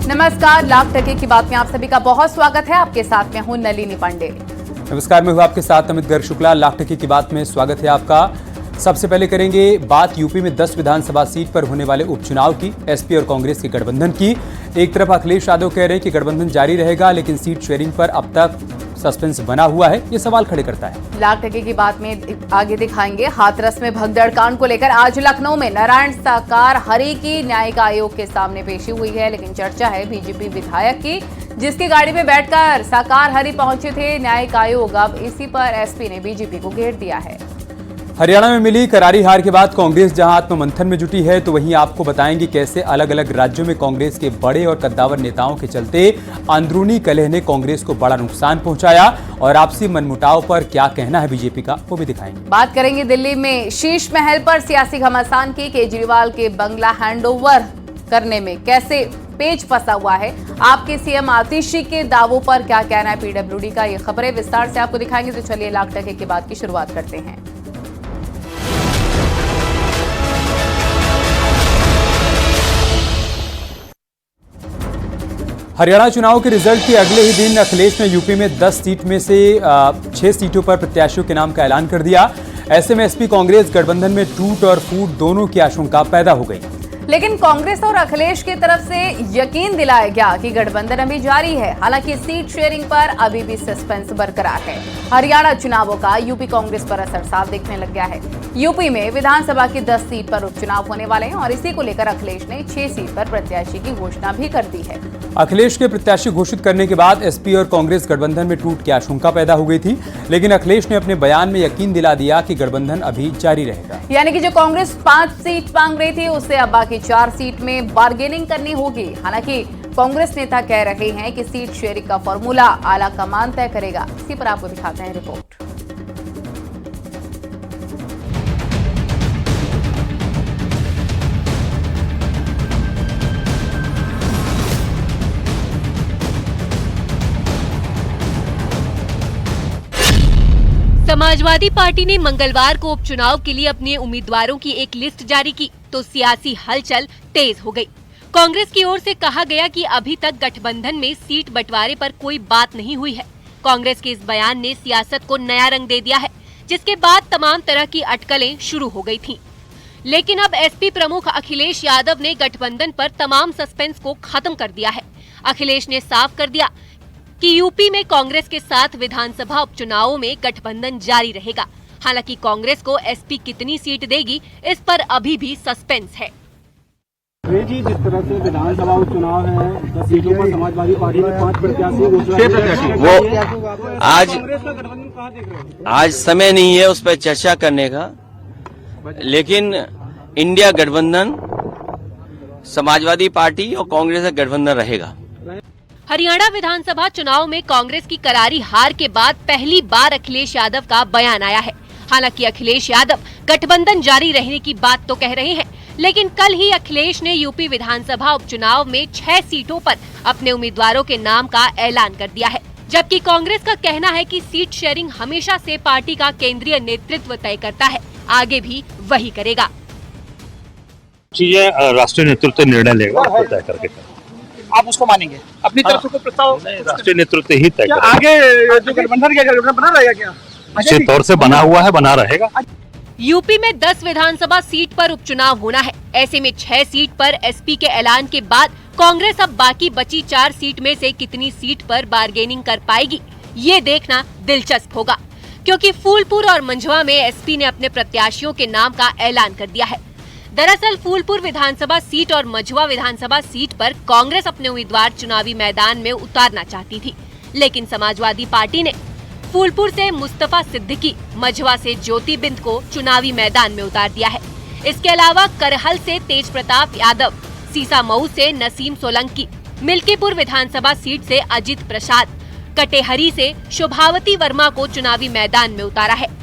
नमस्कार, लाख टके की बात में आप सभी का बहुत स्वागत है। आपके साथ में हूं नलिनी पांडे। नमस्कार, मैं हूं आपके साथ अमित गर्ग शुक्ला। लाख टके की बात में स्वागत है आपका। सबसे पहले करेंगे बात यूपी में 10 विधानसभा सीट पर होने वाले उपचुनाव की, एसपी और कांग्रेस के गठबंधन की। एक तरफ अखिलेश यादव कह रहे हैं कि गठबंधन जारी रहेगा, लेकिन सीट शेयरिंग पर अब तक सस्पेंस बना हुआ है, ये सवाल खड़े करता है। लाख टके की बात में आगे दिखाएंगे। हाथरस में भगदड़ कांड को लेकर आज लखनऊ में नारायण साकार हरि की न्यायिक आयोग के सामने पेशी हुई है, लेकिन चर्चा है बीजेपी विधायक की, जिसकी गाड़ी में बैठकर साकार हरि पहुंचे थे न्यायिक आयोग। अब इसी पर एसपी ने बीजेपी को घेर दिया है। हरियाणा में मिली करारी हार के बाद कांग्रेस जहां आत्ममंथन में जुटी है, तो वहीं आपको बताएंगे कैसे अलग अलग राज्यों में कांग्रेस के बड़े और कद्दावर नेताओं के चलते अंदरूनी कलह ने कांग्रेस को बड़ा नुकसान पहुंचाया, और आपसी मनमुटाव पर क्या कहना है बीजेपी का, वो भी दिखाएंगे। बात करेंगे दिल्ली में शीश महल पर सियासी घमासान की। केजरीवाल के बंगला हैंडओवर करने में कैसे पेच फंसा हुआ है, आपके सीएम आतिशी के दावों पर क्या कहना है पीडब्ल्यूडी का, ये खबरें विस्तार से आपको दिखाएंगे। तो चलिए लाख टके की बात की शुरुआत करते हैं। हरियाणा चुनाव के रिजल्ट के अगले ही दिन अखिलेश ने यूपी में 10 सीट में से 6 सीटों पर प्रत्याशियों के नाम का ऐलान कर दिया। ऐसे में एसपी कांग्रेस गठबंधन में टूट और फूट दोनों की आशंका पैदा हो गई। लेकिन कांग्रेस और अखिलेश की तरफ से यकीन दिलाया गया कि गठबंधन अभी जारी है। हालांकि सीट शेयरिंग पर अभी भी सस्पेंस बरकरार है। हरियाणा चुनावों का यूपी कांग्रेस पर असर साफ दिखने लग गया है। यूपी में विधानसभा की 10 सीट पर उपचुनाव होने वाले हैं, और इसी को लेकर अखिलेश ने 6 सीट पर प्रत्याशी की घोषणा भी कर दी है। अखिलेश के प्रत्याशी घोषित करने के बाद एसपी और कांग्रेस गठबंधन में टूट की आशंका पैदा हो गई थी, लेकिन अखिलेश ने अपने बयान में यकीन दिला दिया कि गठबंधन अभी जारी रहेगा। यानी कि जो कांग्रेस 5 सीट मांग रही थी, उससे अब बाकी 4 सीट में बार्गेनिंग करनी होगी। हालांकि कांग्रेस नेता कह रहे हैं कि सीट शेयरिंग का फॉर्मूला आला कमान तय करेगा। इसी पर आपको दिखाते हैं रिपोर्ट। समाजवादी पार्टी ने मंगलवार को उपचुनाव के लिए अपने उम्मीदवारों की एक लिस्ट जारी की, तो सियासी हलचल तेज हो गई। कांग्रेस की ओर से कहा गया कि अभी तक गठबंधन में सीट बंटवारे पर कोई बात नहीं हुई है। कांग्रेस के इस बयान ने सियासत को नया रंग दे दिया है, जिसके बाद तमाम तरह की अटकलें शुरू हो गई थीं। लेकिन अब एसपी प्रमुख अखिलेश यादव ने गठबंधन पर तमाम सस्पेंस को खत्म कर दिया है। अखिलेश ने साफ कर दिया कि यूपी में कांग्रेस के साथ विधानसभा उपचुनावों में गठबंधन जारी रहेगा। हालांकि कांग्रेस को एसपी कितनी सीट देगी, इस पर अभी भी सस्पेंस है। जी, जिस तरह से विधानसभा उपचुनाव है, 10 सीटों पर समाजवादी पार्टी ने 5 प्रत्याशी वो आज समय नहीं है उस पर चर्चा करने का, लेकिन इंडिया गठबंधन समाजवादी पार्टी और कांग्रेस का गठबंधन रहेगा। हरियाणा विधानसभा चुनाव में कांग्रेस की करारी हार के बाद पहली बार अखिलेश यादव का बयान आया है। हालांकि अखिलेश यादव गठबंधन जारी रहने की बात तो कह रहे हैं, लेकिन कल ही अखिलेश ने यूपी विधानसभा उपचुनाव में 6 सीटों पर अपने उम्मीदवारों के नाम का ऐलान कर दिया है। जबकि कांग्रेस का कहना है कि सीट शेयरिंग हमेशा से पार्टी का केंद्रीय नेतृत्व तय करता है, आगे भी वही करेगा। चीजें राष्ट्रीय नेतृत्व निर्णय लेगा, तय करके आप उसको मानेंगे? अपनी तरफ से कोई प्रस्ताव राष्ट्रीय नेतृत्व ही तय करेगा। आगे जो गठबंधन क्या गठबंधन बना रहेगा क्या? निश्चित तौर से बना हुआ है, बना रहेगा। यूपी में 10 विधानसभा सीट पर उपचुनाव होना है। ऐसे में 6 सीट पर एसपी के ऐलान के बाद कांग्रेस अब बाकी बची 4 सीट में से कितनी सीट पर बार्गेनिंग कर पाएगी, ये देखना दिलचस्प होगा, क्योंकि फूलपुर और मंझवा में एसपी ने अपने प्रत्याशियों के नाम का ऐलान कर दिया है। दरअसल फूलपुर विधानसभा सीट और मझवा विधानसभा सीट पर कांग्रेस अपने उम्मीदवार चुनावी मैदान में उतारना चाहती थी, लेकिन समाजवादी पार्टी ने फूलपुर से मुस्तफा सिद्दीकी, मझवा से ज्योति बिंद को चुनावी मैदान में उतार दिया है। इसके अलावा करहल से तेज प्रताप यादव, सीसामऊ से नसीम सोलंकी, मिल्कीपुर विधानसभा सीट से अजित प्रसाद, कटेहरी से शोभावती वर्मा को चुनावी मैदान में उतारा है।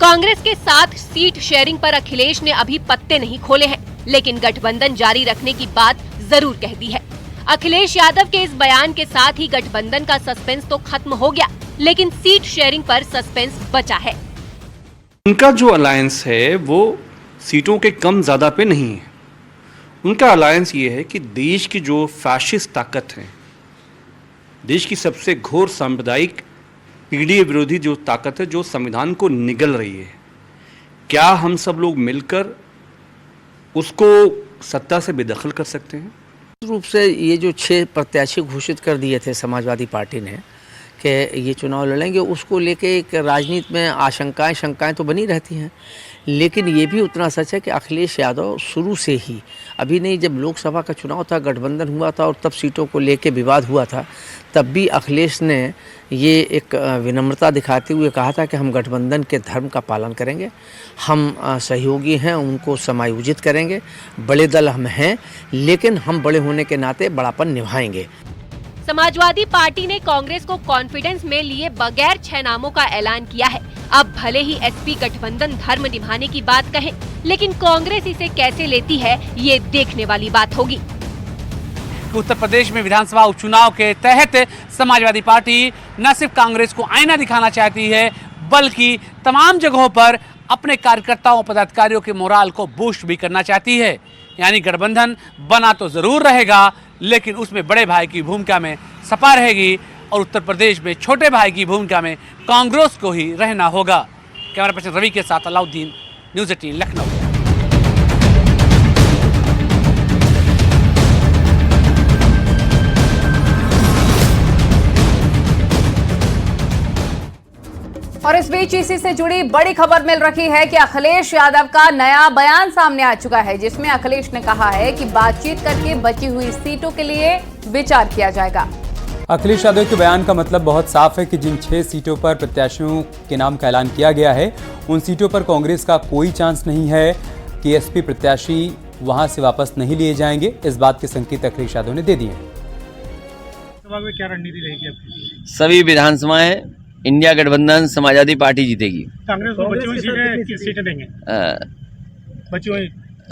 कांग्रेस के साथ सीट शेयरिंग पर अखिलेश ने अभी पत्ते नहीं खोले हैं, लेकिन गठबंधन जारी रखने की बात जरूर कह दी है। अखिलेश यादव के इस बयान के साथ ही गठबंधन का सस्पेंस तो खत्म हो गया, लेकिन सीट शेयरिंग पर सस्पेंस बचा है। उनका जो अलायंस है वो सीटों के कम ज्यादा पे नहीं है, उनका अलायंस ये है कि देश की जो फैशिस्ट ताकत है, देश की सबसे घोर सांप्रदायिक पीढ़ी विरोधी जो ताकत है, जो संविधान को निगल रही है, क्या हम सब लोग मिलकर उसको सत्ता से बेदखल कर सकते हैं? रूप से ये जो 6 प्रत्याशी घोषित कर दिए थे समाजवादी पार्टी ने कि ये चुनाव लड़ेंगे, उसको लेके एक राजनीति में आशंकाएं शंकाएं तो बनी रहती हैं, लेकिन ये भी उतना सच है कि अखिलेश यादव शुरू से ही, अभी नहीं, जब लोकसभा का चुनाव था, गठबंधन हुआ था और तब सीटों को लेके विवाद हुआ था, तब भी अखिलेश ने ये एक विनम्रता दिखाते हुए कहा था कि हम गठबंधन के धर्म का पालन करेंगे, हम सहयोगी हैं, उनको समायोजित करेंगे, बड़े दल हम हैं, लेकिन हम बड़े होने के नाते बड़ापन निभाएंगे। समाजवादी पार्टी ने कांग्रेस को कॉन्फिडेंस में लिए बगैर 6 नामों का ऐलान किया है। अब भले ही एसपी गठबंधन धर्म निभाने की बात कहे, लेकिन कांग्रेस इसे कैसे लेती है, ये देखने वाली बात होगी। उत्तर प्रदेश में विधानसभा उपचुनाव के तहत समाजवादी पार्टी न सिर्फ कांग्रेस को आईना दिखाना चाहती है, बल्कि तमाम जगहों पर अपने कार्यकर्ताओं पदाधिकारियों के मोराल को बूस्ट भी करना चाहती है। यानी गठबंधन बना तो जरूर रहेगा, लेकिन उसमें बड़े भाई की भूमिका में सपा रहेगी और उत्तर प्रदेश में छोटे भाई की भूमिका में कांग्रेस को ही रहना होगा। कैमरा पर्सन रवि के साथ अलाउद्दीन, न्यूज़ 18 लखनऊ। और इस बीच इसी से जुड़ी बड़ी खबर मिल रही है कि अखिलेश यादव का नया बयान सामने आ चुका है, जिसमें अखिलेश ने कहा है कि बातचीत करके बची हुई सीटों के लिए विचार किया जाएगा। अखिलेश यादव के बयान का मतलब बहुत साफ है कि जिन 6 सीटों पर प्रत्याशियों के नाम का ऐलान किया गया है, उन सीटों पर कांग्रेस का कोई चांस नहीं है कि एसपी प्रत्याशी वहां से वापस नहीं लिए जाएंगे। इस बात के संकेत अखिलेश यादव ने दे दिए। क्या रणनीति रहेगी आपकी? सभी विधानसभाएं इंडिया गठबंधन समाजवादी पार्टी जीतेगी। कांग्रेस को बची हुई सीटें देंगे।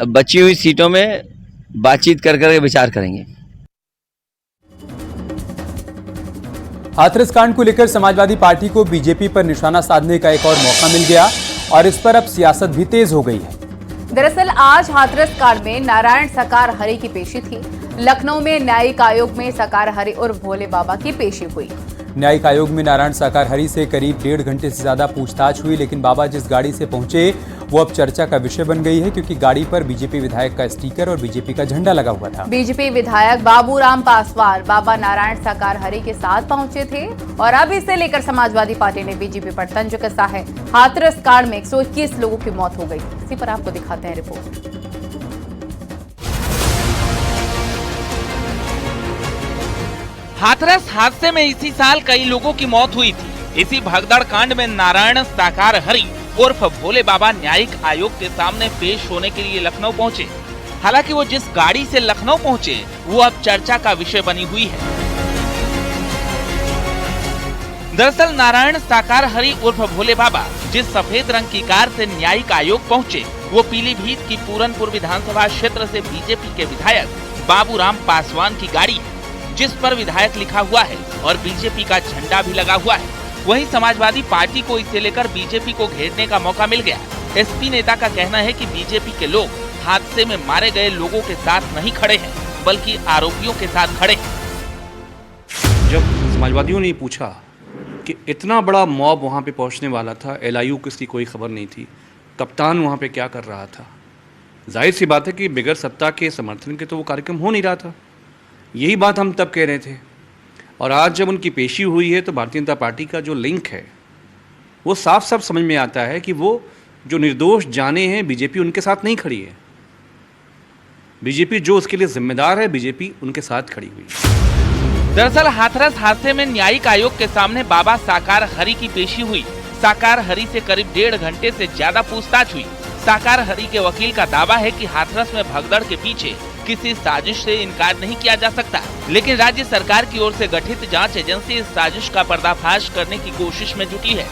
बची हुई सीटों में बातचीत कर करके विचार करेंगे। हाथरस कांड को लेकर समाजवादी पार्टी को बीजेपी पर निशाना साधने का एक और मौका मिल गया और इस पर अब सियासत भी तेज हो गई है। दरअसल आज हाथरस कांड में नारायण साकार हरि की पेशी थी। लखनऊ में न्यायिक आयोग में साकार हरि और भोले बाबा की पेशी हुई। न्यायिक आयोग में नारायण साकार हरि से करीब 1.5 घंटे से ज्यादा पूछताछ हुई, लेकिन बाबा जिस गाड़ी से पहुंचे वो अब चर्चा का विषय बन गई है, क्योंकि गाड़ी पर बीजेपी विधायक का स्टिकर और बीजेपी का झंडा लगा हुआ था। बीजेपी विधायक बाबूराम पासवान बाबा नारायण साकार हरि के साथ पहुंचे थे और अब इसे लेकर समाजवादी पार्टी ने बीजेपी पर तंज कसा है। हाथरस कांड में 121 लोगों की मौत हो गई। इसी पर आपको दिखाते हैं रिपोर्ट। हाथरस हादसे में इसी साल कई लोगों की मौत हुई थी। इसी भगदड़ कांड में नारायण साकार हरि उर्फ भोले बाबा न्यायिक आयोग के सामने पेश होने के लिए लखनऊ पहुंचे। हालांकि वो जिस गाड़ी से लखनऊ पहुंचे वो अब चर्चा का विषय बनी हुई है। दरअसल नारायण साकार हरि उर्फ भोले बाबा जिस सफेद रंग की कार से न्यायिक आयोग पहुंचे वो पीलीभीत की पूरनपुर विधानसभा क्षेत्र से बीजेपी के विधायक बाबूराम पासवान की गाड़ी है, जिस पर विधायक लिखा हुआ है और बीजेपी का झंडा भी लगा हुआ है। वहीं समाजवादी पार्टी को इसे लेकर बीजेपी को घेरने का मौका मिल गया। एसपी नेता का कहना है कि बीजेपी के लोग हादसे में मारे गए लोगों के साथ नहीं खड़े हैं, बल्कि आरोपियों के साथ खड़े हैं। जब समाजवादियों ने पूछा कि इतना बड़ा मॉब वहाँ पे पहुँचने वाला था, LIU को इसकी कोई खबर नहीं थी, कप्तान वहाँ पे क्या कर रहा था, जाहिर सी बात है कि बगैर सत्ता के समर्थन के तो वो कार्यक्रम हो नहीं रहा था। यही बात हम तब कह रहे थे और आज जब उनकी पेशी हुई है तो भारतीय जनता पार्टी का जो लिंक है वो साफ साफ समझ में आता है कि वो जो निर्दोष जाने हैं बीजेपी उनके साथ नहीं खड़ी है। बीजेपी जो उसके लिए जिम्मेदार है, बीजेपी उनके साथ खड़ी हुई है। दरअसल हाथरस हादसे में न्यायिक आयोग के सामने बाबा साकार हरि की पेशी हुई। साकार हरि से करीब 1.5 घंटे से ज्यादा पूछताछ हुई। साकार हरि के वकील का दावा है कि हाथरस में भगदड़ के पीछे किसी साजिश से इनकार नहीं किया जा सकता, लेकिन राज्य सरकार की ओर से गठित जांच एजेंसी इस साजिश का पर्दाफाश करने की कोशिश में जुटी है।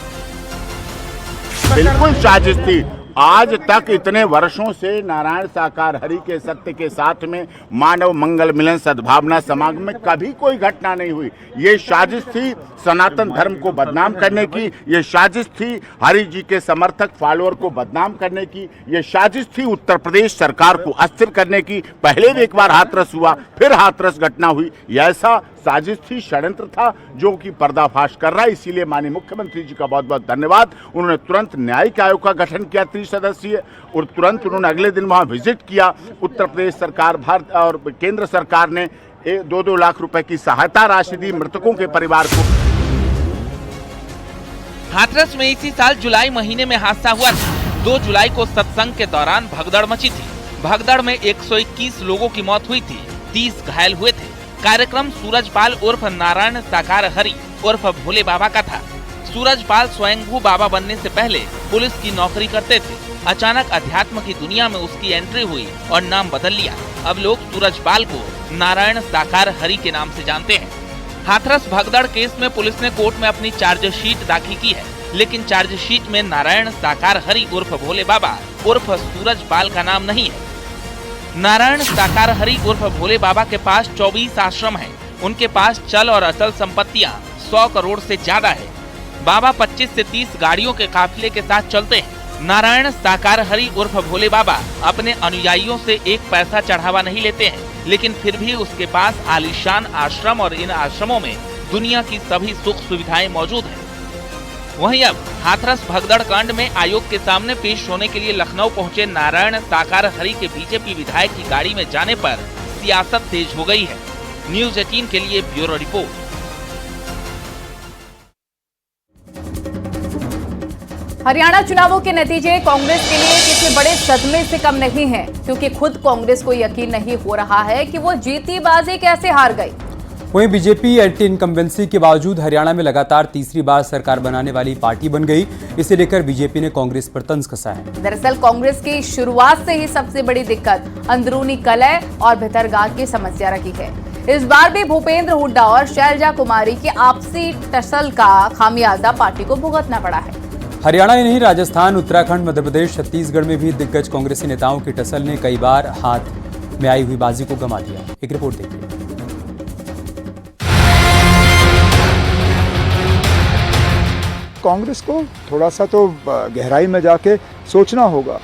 बिल्कुल साजिश थी आज तक इतने वर्षों से नारायण साकार हरि के सत्य के साथ में मानव मंगल मिलन सद्भावना समागम में कभी कोई घटना नहीं हुई। ये साजिश थी सनातन धर्म को बदनाम करने की, ये साजिश थी हरि जी के समर्थक फॉलोअर को बदनाम करने की, ये साजिश थी उत्तर प्रदेश सरकार को अस्थिर करने की। पहले भी एक बार हाथरस हुआ, फिर हाथरस घटना हुई। ये ऐसा साजिश थी, षड्यंत्र था जो कि पर्दाफाश कर रहा है। इसीलिए माननीय मुख्यमंत्री जी का बहुत बहुत धन्यवाद। उन्होंने तुरंत न्यायिक आयोग का गठन किया 30 सदस्यीय, और तुरंत उन्होंने अगले दिन वहां विजिट किया। उत्तर प्रदेश सरकार, भारत और केंद्र सरकार ने 2-2 लाख रुपए की सहायता राशि दी मृतकों के परिवार को। हाथरस में इसी साल जुलाई महीने में हादसा हुआ था। 2 जुलाई को सत्संग के दौरान भगदड़ मची थी। भगदड़ में 121 लोगों की मौत हुई थी, 30 घायल हुए थे। कार्यक्रम सूरजपाल उर्फ नारायण साकार हरि उर्फ भोले बाबा का था। सूरजपाल स्वयंभू बाबा बनने से पहले पुलिस की नौकरी करते थे। अचानक अध्यात्म की दुनिया में उसकी एंट्री हुई और नाम बदल लिया। अब लोग सूरजपाल को नारायण साकार हरि के नाम से जानते हैं। हाथरस भगदड़ केस में पुलिस ने कोर्ट में अपनी चार्जशीट दाखिल की है, लेकिन चार्जशीट में नारायण साकार हरि उर्फ भोले बाबा उर्फ सूरजपाल का नाम नहीं है। नारायण साकार हरि उर्फ भोले बाबा के पास 24 आश्रम हैं। उनके पास चल और अचल संपत्तियां 100 करोड़ से ज्यादा है। बाबा 25 से 30 गाड़ियों के काफिले के साथ चलते हैं। नारायण साकार हरि उर्फ भोले बाबा अपने अनुयायियों से एक पैसा चढ़ावा नहीं लेते हैं, लेकिन फिर भी उसके पास आलीशान आश्रम और इन आश्रमों में दुनिया की सभी सुख सुविधाएं मौजूद हैं। वहीं अब हाथरस भगदड़ कांड में आयोग के सामने पेश होने के लिए लखनऊ पहुंचे नारायण साकार हरि के बीजेपी विधायक की गाड़ी में जाने पर सियासत तेज हो गई है। न्यूज़ 18 के लिए ब्यूरो रिपोर्ट। हरियाणा चुनावों के नतीजे कांग्रेस के लिए किसी बड़े सदमे से कम नहीं है, क्योंकि खुद कांग्रेस को यकीन नहीं हो रहा है कि वो जीती बाजी कैसे हार गई। वहीं बीजेपी एंटी इनकम्बेंसी के बावजूद हरियाणा में लगातार तीसरी बार सरकार बनाने वाली पार्टी बन गई। इसे लेकर बीजेपी ने कांग्रेस पर तंज कसा है। दरअसल कांग्रेस की शुरुआत से ही सबसे बड़ी दिक्कत अंदरूनी कलह और भितरगात की समस्या रही है। इस बार भी भूपेंद्र हुड्डा और शैलजा कुमारी की आपसी टसल का खामियाजा पार्टी को भुगतना पड़ा है। हरियाणा ही नहीं, राजस्थान, उत्तराखंड, मध्य प्रदेश, छत्तीसगढ़ में भी दिग्गज कांग्रेसी नेताओं की टसल ने कई बार हाथ में आई हुई बाजी को गंवा दिया। एक रिपोर्ट देखिए। कांग्रेस को थोड़ा सा तो गहराई में जाके सोचना होगा।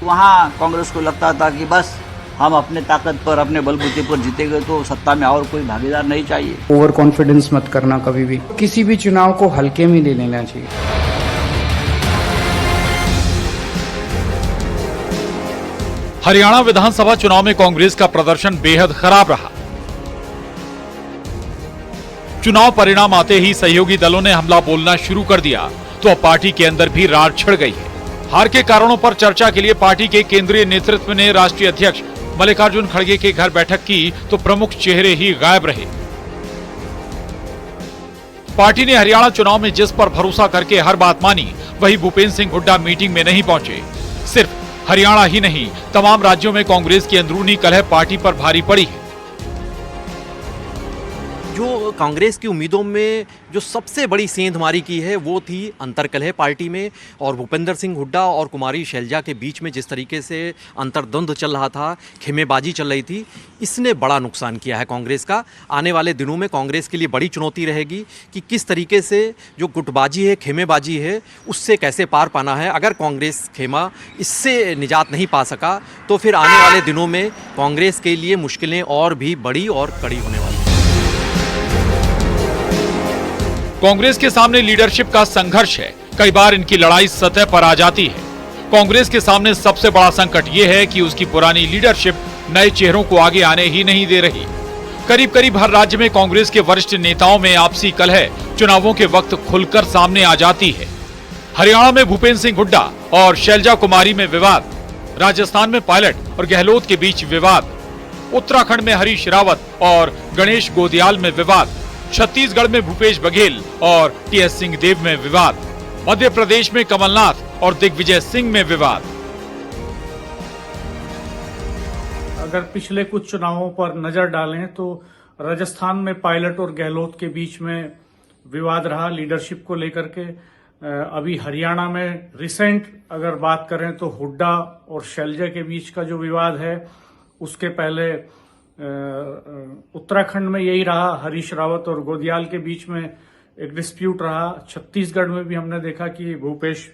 वहाँ कांग्रेस को लगता था कि बस हम अपने ताकत पर, अपने बलबूते पर जीतेंगे तो सत्ता में और कोई भागीदार नहीं चाहिए। ओवर कॉन्फिडेंस मत करना कभी भी, किसी भी चुनाव को हल्के में ले लेना चाहिए। हरियाणा विधानसभा चुनाव में कांग्रेस का प्रदर्शन बेहद खराब रहा। चुनाव परिणाम आते ही सहयोगी दलों ने हमला बोलना शुरू कर दिया तो अब पार्टी के अंदर भी रार छिड़ गई है। हार के कारणों पर चर्चा के लिए पार्टी के केंद्रीय नेतृत्व ने राष्ट्रीय अध्यक्ष मल्लिकार्जुन खड़गे के घर बैठक की तो प्रमुख चेहरे ही गायब रहे। पार्टी ने हरियाणा चुनाव में जिस पर भरोसा करके हर बात मानी, वही भूपेंद्र सिंह हुड्डा मीटिंग में नहीं पहुंचे। सिर्फ हरियाणा ही नहीं, तमाम राज्यों में कांग्रेस की अंदरूनी कलह पार्टी पर भारी पड़ी है। जो कांग्रेस की उम्मीदों में जो सबसे बड़ी सेंधमारी की है वो थी अंतर्कलह पार्टी में, और भूपेंद्र सिंह हुड्डा और कुमारी शैलजा के बीच में जिस तरीके से अंतर्द्वंद चल रहा था, खेमेबाजी चल रही थी, इसने बड़ा नुकसान किया है कांग्रेस का। आने वाले दिनों में कांग्रेस के लिए बड़ी चुनौती रहेगी कि किस तरीके से जो गुटबाजी है, खेमेबाजी है, उससे कैसे पार पाना है। अगर कांग्रेस खेमा इससे निजात नहीं पा सका तो फिर आने वाले दिनों में कांग्रेस के लिए मुश्किलें और भी बड़ी और कड़ी होने वाली हैं। कांग्रेस के सामने लीडरशिप का संघर्ष है। कई बार इनकी लड़ाई सतह पर आ जाती है। कांग्रेस के सामने सबसे बड़ा संकट ये है कि उसकी पुरानी लीडरशिप नए चेहरों को आगे आने ही नहीं दे रही। करीब करीब हर राज्य में कांग्रेस के वरिष्ठ नेताओं में आपसी कलह चुनावों के वक्त खुलकर सामने आ जाती है। हरियाणा में भूपेंद्र सिंह हुड्डा और शैलजा कुमारी में विवाद, राजस्थान में पायलट और गहलोत के बीच विवाद, उत्तराखंड में हरीश रावत और गणेश गोदियाल में विवाद, छत्तीसगढ़ में भूपेश बघेल और टीएस सिंहदेव में विवाद, मध्य प्रदेश में कमलनाथ और दिग्विजय सिंह में विवाद। अगर पिछले कुछ चुनावों पर नजर डालें तो राजस्थान में पायलट और गहलोत के बीच में विवाद रहा लीडरशिप को लेकर के। अभी हरियाणा में रिसेंट अगर बात करें तो हुड्डा और शैलजा के बीच का जो विवाद है, उसके पहले उत्तराखंड में यही रहा, हरीश रावत और गोदियाल के बीच में एक डिस्प्यूट रहा। छत्तीसगढ़ में भी हमने देखा कि भूपेश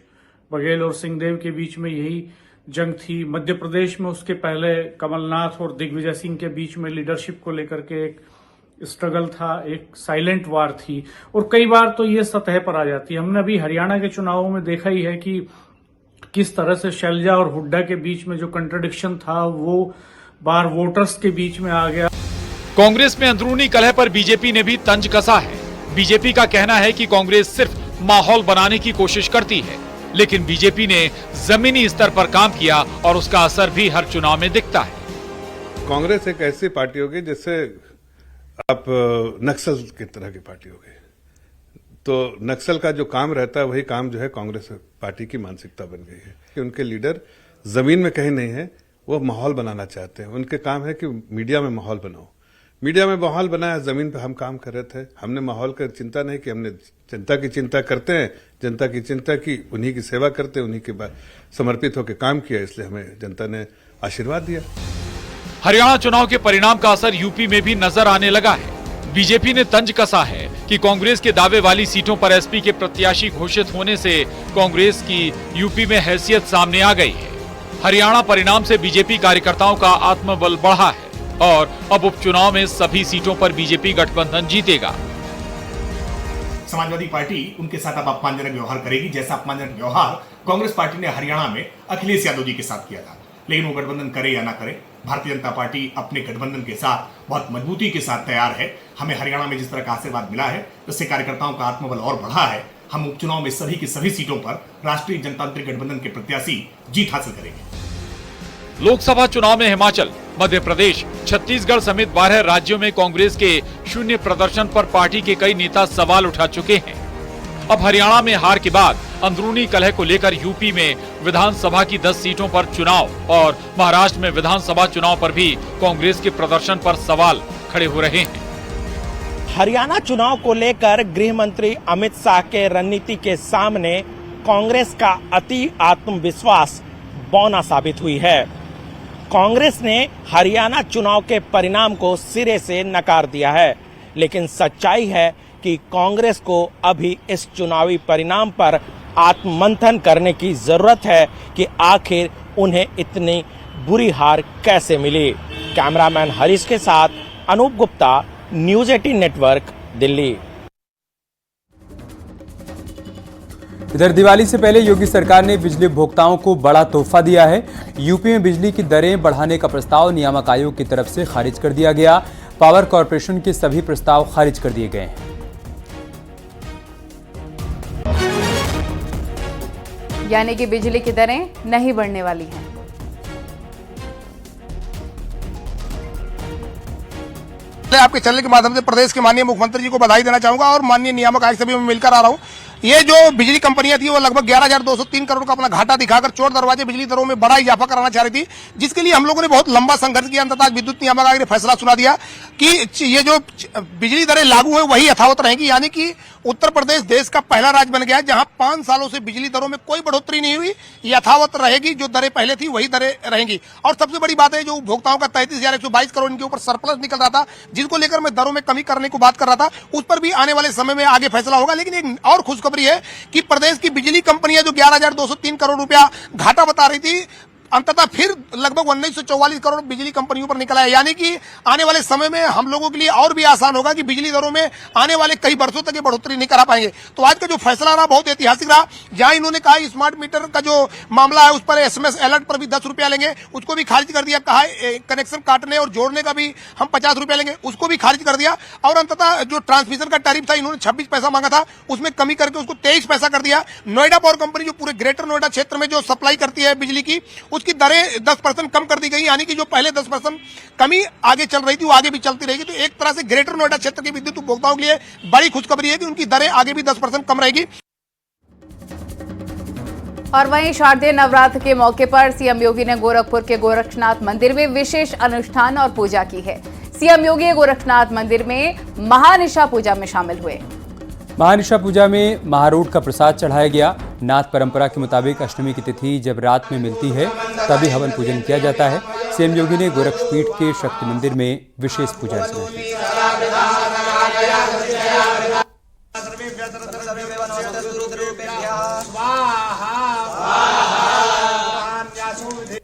बघेल और सिंहदेव के बीच में यही जंग थी। मध्य प्रदेश में उसके पहले कमलनाथ और दिग्विजय सिंह के बीच में लीडरशिप को लेकर के एक स्ट्रगल था, एक साइलेंट वार थी, और कई बार तो ये सतह पर आ जाती है। हमने अभी हरियाणा के चुनावों में देखा ही है कि किस तरह से शैलजा और हुड्डा के बीच में जो कंट्रडिक्शन था वो बार वोटर्स के बीच में आ गया। कांग्रेस में अंदरूनी कलह पर बीजेपी ने भी तंज कसा है। बीजेपी का कहना है कि कांग्रेस सिर्फ माहौल बनाने की कोशिश करती है, लेकिन बीजेपी ने जमीनी स्तर पर काम किया और उसका असर भी हर चुनाव में दिखता है। कांग्रेस एक ऐसी पार्टी होगी जिससे आप नक्सल की तरह की पार्टी हो गई, तो नक्सल का जो काम रहता है वही काम जो है कांग्रेस पार्टी की मानसिकता बन गई है कि उनके लीडर जमीन में कहीं नहीं है, वो माहौल बनाना चाहते हैं। उनके काम है कि मीडिया में माहौल बनाओ, मीडिया में माहौल बनाया, जमीन पे हम काम कर रहे थे। हमने माहौल की चिंता नहीं की, हमने जनता की चिंता करते हैं, जनता की चिंता की, उन्हीं की सेवा करते हैं, उन्हीं के बाद समर्पित होकर काम किया, इसलिए हमें जनता ने आशीर्वाद दिया। हरियाणा चुनाव के परिणाम का असर यूपी में भी नजर आने लगा है। बीजेपी ने तंज कसा है कि कांग्रेस के दावे वाली सीटों पर एसपी के प्रत्याशी घोषित होने से कांग्रेस की यूपी में हैसियत सामने आ गई है। हरियाणा परिणाम से बीजेपी कार्यकर्ताओं का आत्मबल बढ़ा है और अब उपचुनाव में सभी सीटों पर बीजेपी गठबंधन जीतेगा। समाजवादी पार्टी उनके साथ अब अपमानजनक व्यवहार करेगी, जैसा अपमानजनक व्यवहार कांग्रेस पार्टी ने हरियाणा में अखिलेश यादव जी के साथ किया था। लेकिन वो गठबंधन करे या ना करे, भारतीय जनता पार्टी अपने गठबंधन के साथ बहुत मजबूती के साथ तैयार है। हमें हरियाणा में जिस तरह का आशीर्वाद मिला है, उससे कार्यकर्ताओं का आत्मबल और बढ़ा है। हम उपचुनाव में सभी की सभी सीटों पर राष्ट्रीय जनतांत्रिक गठबंधन के प्रत्याशी जीत हासिल करेंगे। लोकसभा चुनाव में हिमाचल, मध्य प्रदेश, छत्तीसगढ़ समेत 12 राज्यों में कांग्रेस के शून्य प्रदर्शन पर पार्टी के कई नेता सवाल उठा चुके हैं। अब हरियाणा में हार के बाद अंदरूनी कलह को लेकर यूपी में विधानसभा की 10 सीटों पर चुनाव और महाराष्ट्र में विधानसभा चुनाव पर भी कांग्रेस के प्रदर्शन पर सवाल खड़े हो रहे हैं। हरियाणा चुनाव को लेकर गृह मंत्री अमित शाह के रणनीति के सामने कांग्रेस का अति आत्मविश्वास बौना साबित हुई है। कांग्रेस ने हरियाणा चुनाव के परिणाम को सिरे से नकार दिया है, लेकिन सच्चाई है कि कांग्रेस को अभी इस चुनावी परिणाम पर आत्ममंथन करने की जरूरत है कि आखिर उन्हें इतनी बुरी हार कैसे मिली। कैमरामैन हरीश के साथ अनूप गुप्ता, न्यूज 18 नेटवर्क, दिल्ली। इधर दिवाली से पहले योगी सरकार ने बिजली उपभोक्ताओं को बड़ा तोहफा दिया है। यूपी में बिजली की दरें बढ़ाने का प्रस्ताव नियामक आयोग की तरफ से खारिज कर दिया गया। पावर कॉर्पोरेशन के सभी प्रस्ताव खारिज कर दिए गए हैं। यानी कि बिजली की दरें नहीं बढ़ने वाली हैं। आपके चैनल के माध्यम से प्रदेश के माननीय मुख्यमंत्री जी को बधाई देना चाहूंगा और माननीय नियामक आयोग से भी मैं मिलकर आ रहा हूं। ये जो बिजली कंपनियां थी वो लगभग 11,203 करोड़ का अपना घाटा दिखाकर चोर दरवाजे बिजली दरों में बड़ा इजाफा कराना चाह रही थी, जिसके लिए हम लोगों ने बहुत लंबा संघर्ष किया। अंततः विद्युत नियामक आयोग ने फैसला सुना दिया कि ये जो बिजली दरें लागू है वही यथावत रहेंगी। यानी कि उत्तर प्रदेश देश का पहला राज्य बन गया है जहां 5 सालों से बिजली दरों में कोई बढ़ोतरी नहीं हुई, यथावत रहेगी। जो दरें पहले थी वही दरें रहेंगी। और सबसे बड़ी बात है, जो उपभोक्ताओं का 33,122 करोड़ इनके ऊपर सरप्लस निकल रहा था, जिसको लेकर मैं दरों में कमी करने को बात कर रहा था, उस पर भी आने वाले समय में आगे फैसला होगा। लेकिन एक और खुशखबरी है कि प्रदेश की बिजली कंपनियां जो 11,203 करोड़ रुपया घाटा बता रही थी, अंततः फिर लगभग 1944 करोड़ बिजली कंपनियों पर निकला है। यानी कि आने वाले समय में हम लोगों के लिए और भी आसान होगा कि बिजली दरों में आने वाले कई वर्षों तक ये बढ़ोतरी नहीं करा पाएंगे। तो आज का जो फैसला रहा बहुत ऐतिहासिक रहा, जहां इन्होंने कहा स्मार्ट मीटर का जो मामला है उस पर SMS अलर्ट पर भी 10 रुपया लेंगे, उसको भी खारिज कर दिया। कहा कनेक्शन काटने और जोड़ने का भी हम 50 रुपया लेंगे, उसको भी खारिज कर दिया। और अंततः जो ट्रांसमिशन का टैरिफ था इन्होंने 26 पैसा मांगा था, उसमें कमी करके उसको 23 पैसा कर दिया। नोएडा पावर कंपनी जो पूरे ग्रेटर नोएडा क्षेत्र में जो सप्लाई करती है बिजली की, उसकी दरें 10% कम कर दी गई। यानी कि जो पहले 10% कमी आगे चल रही थी वो आगे भी चलती रहेगी। तो एक तरह से ग्रेटर नोएडा क्षेत्र के विद्युत उपभोक्ताओं के लिए बड़ी खुशखबरी है कि उनकी दरें आगे भी 10% कम रहेगी। और वहीं शारदीय नवरात्र के मौके पर सीएम योगी ने गोरखपुर के गोरक्षनाथ मंदिर में विशेष अनुष्ठान और पूजा की है। सीएम योगी गोरक्षनाथ मंदिर में महानिशा पूजा में शामिल हुए। महानिशा पूजा में महारूढ़ का प्रसाद चढ़ाया गया। नाथ परंपरा के मुताबिक अष्टमी की तिथि जब रात में मिलती है तभी हवन पूजन किया जाता है। सीएम योगी ने गोरक्षपीठ के शक्ति मंदिर में विशेष पूजा अर्चना की। स्वाहा